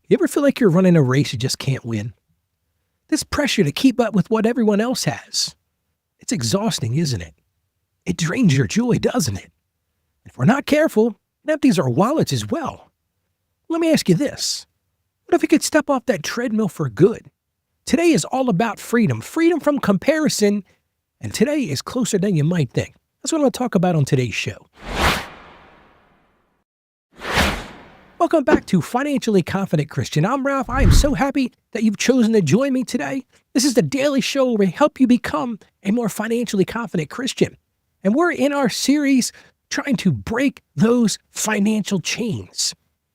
You ever feel like you're running a race you just can't win? This pressure to keep up with what everyone else has. It's exhausting, isn't it? It drains your joy, doesn't it? If we're not careful, it empties our wallets as well. Let me ask you this. What if you could step off that treadmill for good? Today is all about freedom, freedom from comparison, and today is closer than you might think. That's what I'm going to talk about on today's show. Welcome back to Financially Confident Christian. I'm Ralph. I am so happy that you've chosen to join me today. This is the daily show where we help you become a more financially confident Christian. And we're in our series trying to break those financial chains.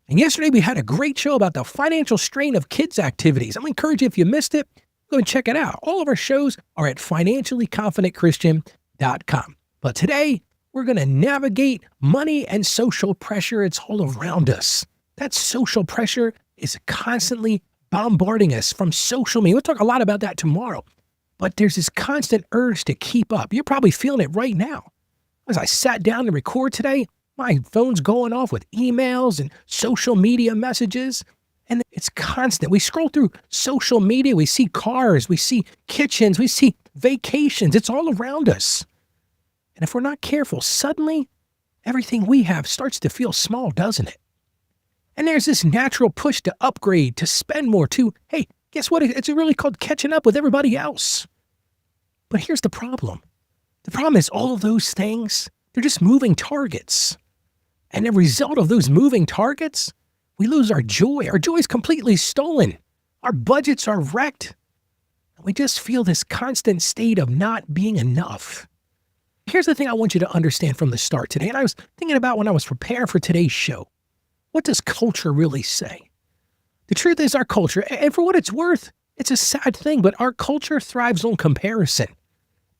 And yesterday we had a great show about the financial strain of kids' activities. I'm going to encourage you, if you missed it, go and check it out. All of our shows are at financiallyconfidentchristian.com. But today, we're going to navigate money and social pressure. It's all around us. That social pressure is constantly bombarding us from social media. We'll talk a lot about that tomorrow. But there's this constant urge to keep up. You're probably feeling it right now. As I sat down to record today, my phone's going off with emails and social media messages. And it's constant. We scroll through social media. We see cars. We see kitchens. We see vacations. It's all around us. And if we're not careful, suddenly everything we have starts to feel small, doesn't it? And there's this natural push to upgrade, to spend more, to, hey, guess what? It's really called catching up with everybody else. But here's the problem. The problem is all of those things, they're just moving targets. And the result of those moving targets, we lose our joy. Our joy is completely stolen. Our budgets are wrecked. And we just feel this constant state of not being enough. Here's the thing I want you to understand from the start today. And I was thinking about when I was preparing for today's show. What does culture really say? The truth is our culture, and for what it's worth, it's a sad thing, but our culture thrives on comparison.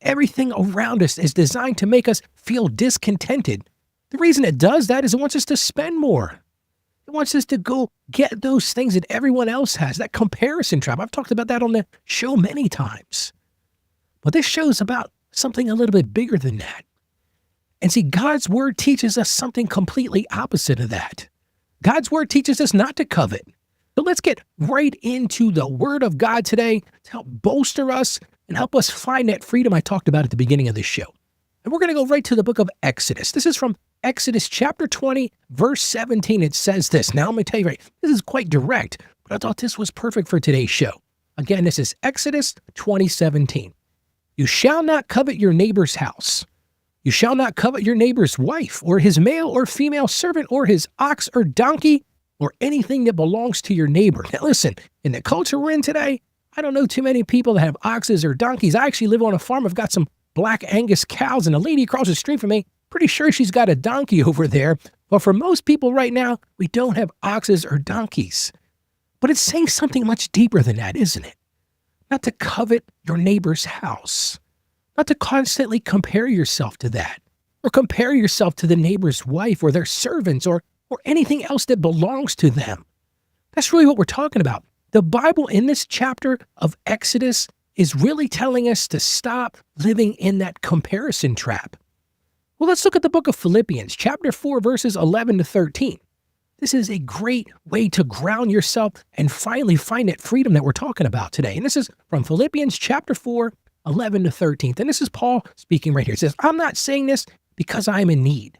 Everything around us is designed to make us feel discontented. The reason it does that is it wants us to spend more. It wants us to go get those things that everyone else has, that comparison trap. I've talked about that on the show many times. But this show's about something a little bit bigger than that. And see, God's word teaches us something completely opposite of that. God's word teaches us not to covet. So let's get right into the word of God today to help bolster us and help us find that freedom I talked about at the beginning of this show. And we're going to go right to the book of Exodus. This is from Exodus chapter 20, verse 17. It says this. Now, let me tell you, this is quite direct, but I thought this was perfect for today's show. Again, this is Exodus 20:17. You shall not covet your neighbor's house. You shall not covet your neighbor's wife, or his male or female servant, or his ox or donkey, or anything that belongs to your neighbor. Now listen, in the culture we're in today, I don't know too many people that have oxes or donkeys. I actually live on a farm. I've got some black Angus cows, and a lady across the street from me, pretty sure she's got a donkey over there. But for most people right now, we don't have oxes or donkeys. But it's saying something much deeper than that, isn't it? Not to covet your neighbor's house. Not to constantly compare yourself to that, or compare yourself to the neighbor's wife or their servants or anything else that belongs to them. That's really what we're talking about. The Bible in this chapter of Exodus is really telling us to stop living in that comparison trap. Well, let's look at the book of Philippians, chapter 4, verses 11 to 13. This is a great way to ground yourself and finally find that freedom that we're talking about today. And this is from Philippians chapter 4, 11 to 13. And this is Paul speaking right here. It says, I'm not saying this because I am in need,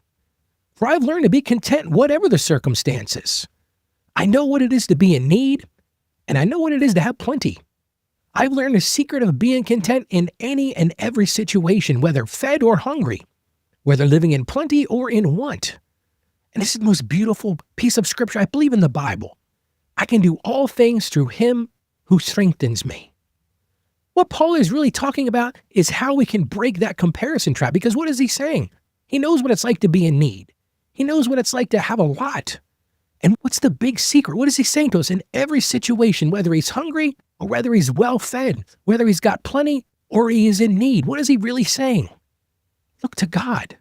for I've learned to be content whatever the circumstances. I know what it is to be in need, and I know what it is to have plenty. I've learned the secret of being content in any and every situation, whether fed or hungry, whether living in plenty or in want. And this is the most beautiful piece of scripture I believe in the Bible. I can do all things through him who strengthens me. What Paul is really talking about is how we can break that comparison trap. Because what is he saying? He knows what it's like to be in need. He knows what it's like to have a lot. And what's the big secret? What is he saying to us in every situation, whether he's hungry or whether he's well-fed, whether he's got plenty or he is in need? What is he really saying? Look to God.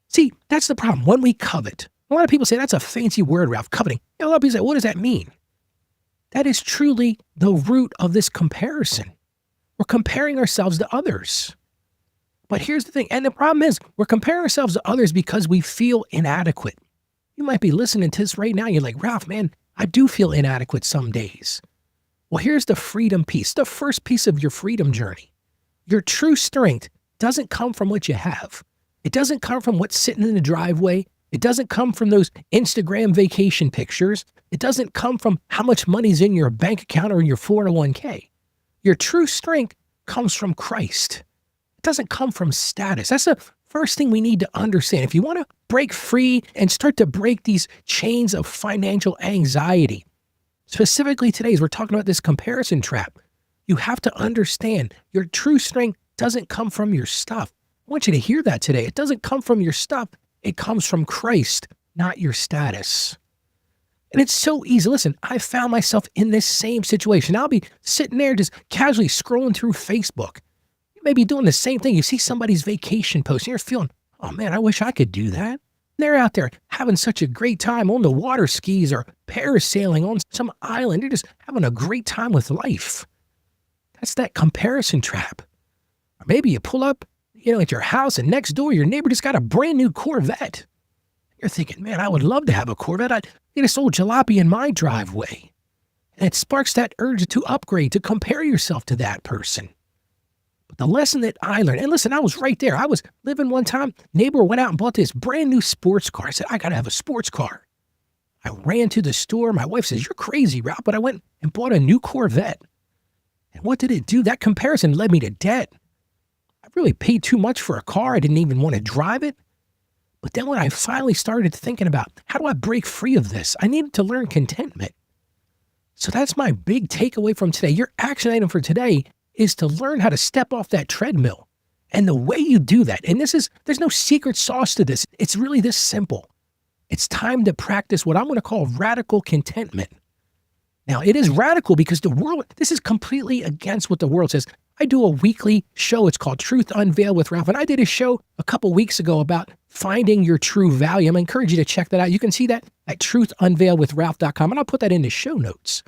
See, that's the problem. When we covet, a lot of people say that's a fancy word, Ralph, coveting. A lot of people say, what does that mean? That is truly the root of this comparison. We're comparing ourselves to others. But here's the thing, and the problem is we're comparing ourselves to others because we feel inadequate. You might be listening to this right now. You're like, Ralph, man, I do feel inadequate some days. Well, here's the freedom piece, the first piece of your freedom journey. Your true strength doesn't come from what you have. It doesn't come from what's sitting in the driveway. It doesn't come from those Instagram vacation pictures. It doesn't come from how much money's in your bank account or in your 401k. Your true strength comes from Christ. It doesn't come from status. That's the first thing we need to understand. If you want to break free and start to break these chains of financial anxiety, specifically today, as we're talking about this comparison trap, you have to understand your true strength doesn't come from your stuff. I want you to hear that today. It doesn't come from your stuff. It comes from Christ, not your status. And it's so easy. Listen, I found myself in this same situation. I'll be sitting there just casually scrolling through Facebook. You may be doing the same thing. You see somebody's vacation post and you're feeling, oh man, I wish I could do that. They're out there having such a great time on the water skis or parasailing on some island. They're just having a great time with life. That's that comparison trap. Or maybe you pull up, at your house and next door, your neighbor just got a brand new Corvette. You're thinking, man, I would love to have a Corvette. I'd get a old jalopy in my driveway. And it sparks that urge to upgrade, to compare yourself to that person. But the lesson that I learned, and listen, I was right there. I was living one time, neighbor went out and bought this brand new sports car. I said, I got to have a sports car. I ran to the store. My wife says, you're crazy, Ralph, but I went and bought a new Corvette. And what did it do? That comparison led me to debt. I really paid too much for a car. I didn't even want to drive it. But then when I finally started thinking about how do I break free of this, I needed to learn contentment. So that's my big takeaway from today. Your action item for today is to learn how to step off that treadmill. And the way you do that, and there's no secret sauce to this. It's really this simple. It's time to practice what I'm going to call radical contentment. Now, it is radical because this is completely against what the world says. I do a weekly show. It's called Truth Unveiled with Ralph. And I did a show a couple weeks ago about finding your true value. I encourage you to check that out. You can see that at truthunveiledwithralph.com. And I'll put that in the show notes.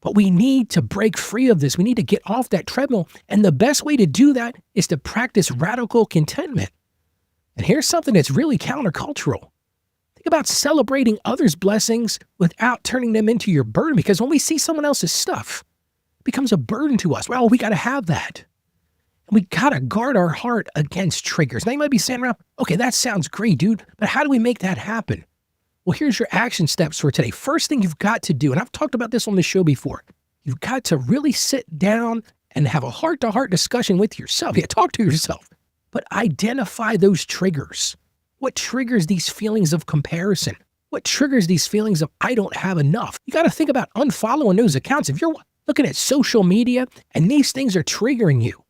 But we need to break free of this. We need to get off that treadmill. And the best way to do that is to practice radical contentment. And here's something that's really countercultural. Think about celebrating others' blessings without turning them into your burden. Because when we see someone else's stuff, becomes a burden to us. Well, we got to have that. And we got to guard our heart against triggers. Now you might be saying, Ralph, okay, that sounds great, dude, but how do we make that happen? Well, here's your action steps for today. First thing you've got to do, and I've talked about this on the show before, you've got to really sit down and have a heart-to-heart discussion with yourself. Yeah, talk to yourself, but identify those triggers. What triggers these feelings of comparison? What triggers these feelings of I don't have enough? You got to think about unfollowing those accounts. If you're looking at social media and these things are triggering you,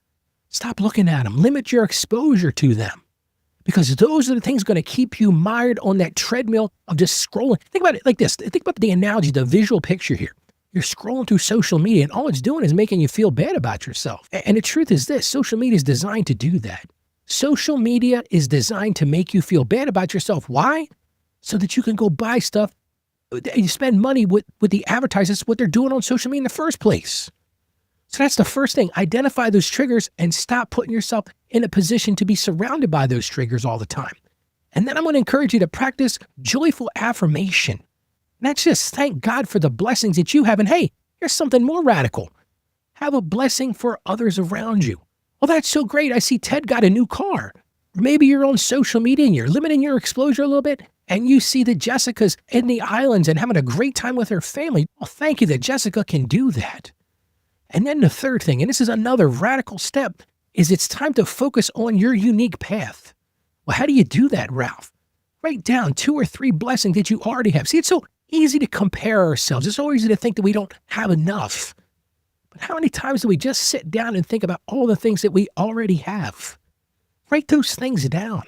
stop looking at them. Limit your exposure to them because those are the things going to keep you mired on that treadmill of just scrolling. Think about it like this. Think about the analogy, the visual picture here. You're scrolling through social media and all it's doing is making you feel bad about yourself. And the truth is this, social media is designed to do that. Social media is designed to make you feel bad about yourself. Why? So that you can go buy stuff. You spend money with the advertisers, what they're doing on social media in the first place. So that's the first thing. Identify those triggers and stop putting yourself in a position to be surrounded by those triggers all the time. And then I'm going to encourage you to practice joyful affirmation. And that's just thank God for the blessings that you have. And hey, here's something more radical. Have a blessing for others around you. Well, that's so great. I see Ted got a new car. Maybe you're on social media and you're limiting your exposure a little bit. And you see that Jessica's in the islands and having a great time with her family. Well, thank you that Jessica can do that. And then the third thing, and this is another radical step, is it's time to focus on your unique path. Well, how do you do that, Ralph? Write down 2 or 3 blessings that you already have. See, it's so easy to compare ourselves. It's so easy to think that we don't have enough. But how many times do we just sit down and think about all the things that we already have? Write those things down.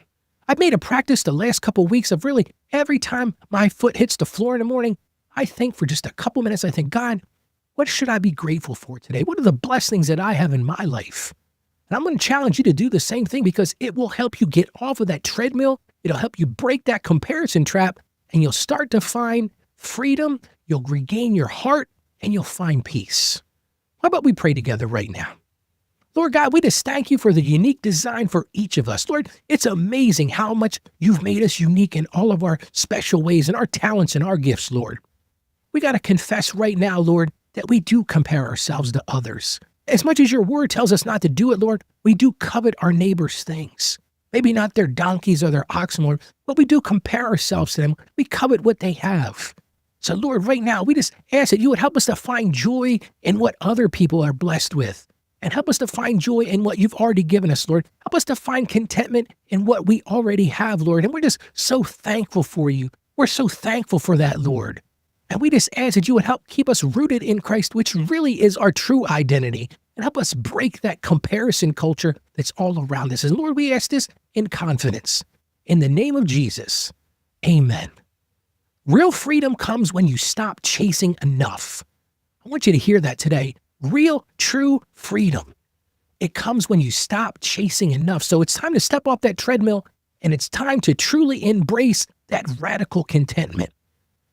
I've made a practice the last couple of weeks of really every time my foot hits the floor in the morning, I think for just a couple minutes, I think, God, what should I be grateful for today? What are the blessings that I have in my life? And I'm going to challenge you to do the same thing because it will help you get off of that treadmill. It'll help you break that comparison trap and you'll start to find freedom. You'll regain your heart and you'll find peace. How about we pray together right now? Lord God, we just thank you for the unique design for each of us. Lord, it's amazing how much you've made us unique in all of our special ways and our talents and our gifts, Lord. We got to confess right now, Lord, that we do compare ourselves to others. As much as your word tells us not to do it, Lord, we do covet our neighbor's things. Maybe not their donkeys or their oxen, Lord, but we do compare ourselves to them. We covet what they have. So, Lord, right now, we just ask that you would help us to find joy in what other people are blessed with. And help us to find joy in what you've already given us, Lord. Help us to find contentment in what we already have, Lord. And we're just so thankful for you. We're so thankful for that, Lord. And we just ask that you would help keep us rooted in Christ, which really is our true identity. And help us break that comparison culture that's all around us. And Lord, we ask this in confidence. In the name of Jesus, amen. Real freedom comes when you stop chasing enough. I want you to hear that today. Real, true freedom. It comes when you stop chasing enough. So it's time to step off that treadmill, and it's time to truly embrace that radical contentment.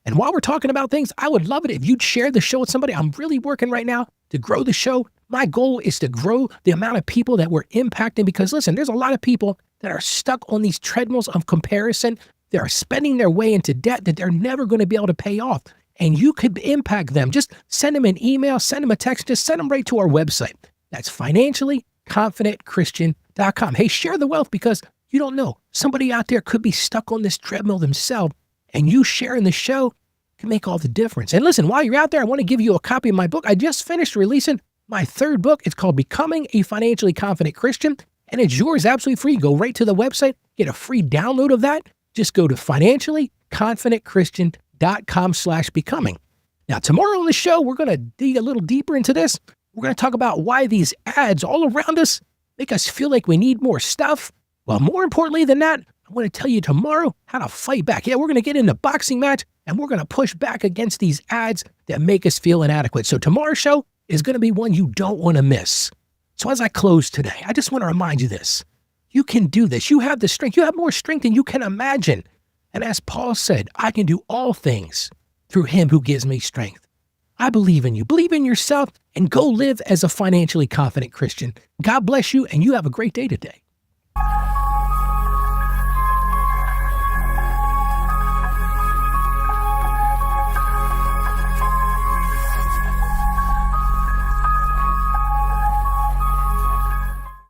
And while we're talking about things, I would love it if you'd share the show with somebody. I'm really working right now to grow the show. My goal is to grow the amount of people that we're impacting because, listen, there's a lot of people that are stuck on these treadmills of comparison. They're spending their way into debt that they're never going to be able to pay off. And you could impact them. Just send them an email, send them a text, just send them right to our website. That's financiallyconfidentchristian.com. Hey, share the wealth because you don't know. Somebody out there could be stuck on this treadmill themselves, and you sharing the show can make all the difference. And listen, while you're out there, I want to give you a copy of my book. I just finished releasing my third book. It's called Becoming a Financially Confident Christian, and it's yours absolutely free. Go right to the website, get a free download of that. Just go to financiallyconfidentchristian.com/becoming. Now, tomorrow on the show, we're going to dig a little deeper into this. We're going to talk about why these ads all around us make us feel like we need more stuff. Well, more importantly than that, I want to tell you tomorrow how to fight back. Yeah, we're going to get in a boxing match, and we're going to push back against these ads that make us feel inadequate. So tomorrow's show is going to be one you don't want to miss. So as I close today, I just want to remind you this. You can do this. You have the strength. You have more strength than you can imagine. And as Paul said, I can do all things through him who gives me strength. I believe in you. Believe in yourself and go live as a financially confident Christian. God bless you, and you have a great day today.